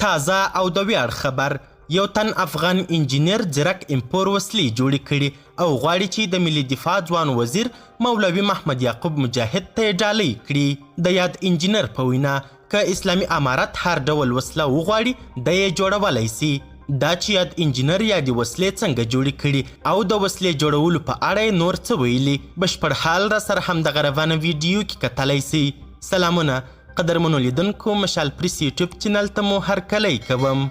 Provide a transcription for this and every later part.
تازه او د ویاړ خبر، یو تن افغان انجینر ځیرک امپور وسلې جوړې کړي او غواړي چې د ملي دفاع ځوان وزیر مولوي محمد یعقوب مجاهد ته یې ډالۍ کړي. د یاد انجینر په وینا که اسلامي امارت هر ډول وسله وغواړي د یې جوړولی سي. دا چې یاد انجینر یادې وسلې څنګه جوړې کړي او د وسلې جوړولو په اړه یې نور څه ویلي، بشپړ حال را سره همدغه روانه ویډیو کې کتلی سي. سلامونه قدرمنو لیدونکو، مشال پریس یوټیوب چینل ته مو هرکلی کوم.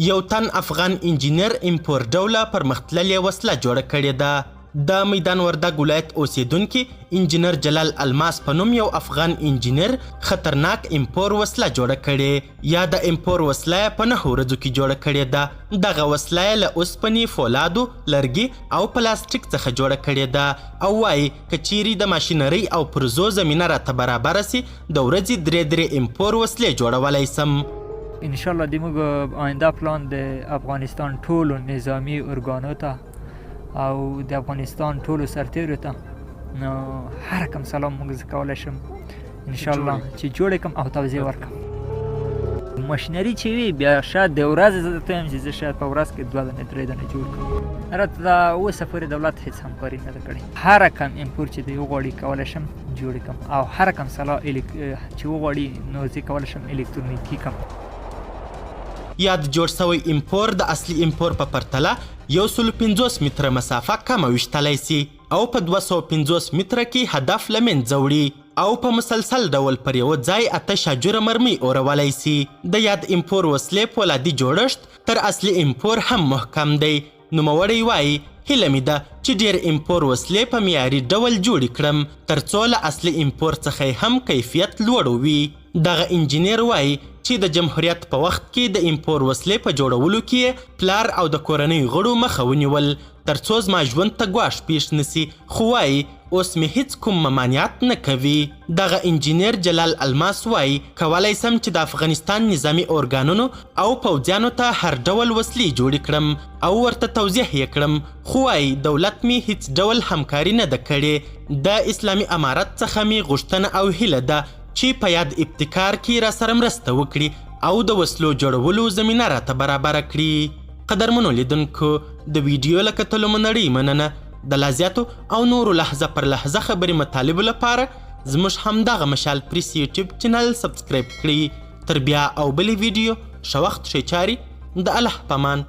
یو تن افغان انجینر امپور ډوله پرمختللې وسله جوړه کړې ده. د میدان وردګ ولایت اوسیدونکي انجینر جلال الماس په نوم یو افغان انجینر خطرناک امپور وسله جوړه کړې. یا د امپور وسله په 9 ورځو کې جوړه کړې ده. دغه وسله له اوسپنې، فولادو، لرګي او پلاستیک څخه جوړه کړې ده او وایي که چیرې د ماشینرۍ او پرزو زمینه راته برابره سي د ورځې 3 امپور وسلې جوړولی سم. انشالله زموږ آینده پلان د افغانستان ټولو نظامی ارګانو ته او د افغانستان ټولو سرتیرو ته نو هر کوم سلام موږ کولی شم انشالله چې جوړ کړم او توضیح ورکړم. ماشینري چې وي بیا شاید د ورځې زه درته وایم چې زه شاید په ورځ کې 2 دانې 3 دانې جوړ کړم. راته دا اوسه پورې دولت هېڅ همکاري نه ده کړې. هر کم امپور چې دی وغواړي کولی شم جوړ کړم او هر کم سلا چې وغواړي نو زه کولی شم الکترونیکي کړم. یاد جوړ سوی امپور د اصلي امپور په پرتله 150 متره مسافه کمه ویشتلی سي او په 250 متره کې هدف له منځه وړي او په مسلسل ډول پر یوه ځای 8 شاجوره مرمۍ اورولی سي. د یاد امپور وسلې پولادي جوړښت تر اصلي امپور هم محکم دی. نوموړی وایي هیله مې ده چې ډیر امپور وسلې په معیاري ډول جوړې کړم تر څو له اصلي امپور څخه هم کیفیت لوړ وي. دغه انجینر وایي چې د جمهوریت په وخت کې د امپور وسلې په جوړولو کې پلار او د کورنۍ غړو مخه ونیول تر څو زما ژوند ته ګواښ پیښ نسي، خو وایي اوس مې هیڅ کوم ممانعت نه کوي. دغه انجینر جلال الماس وایي کولی سم چې د افغانستان نظامي ارګانونو او پوځیانو ته هر ډول وسلې جوړې کړم او ورته توضیح یې کړم، خو وایي دولت مې هیڅ ډول همکاري نه ده کړې. د اسلامي امارت څخه مې غوښتنه او هیله ده چې په یاد ابتکار کې را سره مرسته وکړي او د وسلو جوړولو زمینه راته برابره کړي. قدرمنو لیدونکو، د ویډیو له کتلو مو نړۍ مننه. د لا زیاتو او نورو لحظه پر لحظه خبرې مطالبو لپاره زموږ همدغه مشال پریس یوټیوب چینل سبسکرایب کړئ. تر بیا او بلې ویډیو ښه وخت ښې چارې، د الله په امان.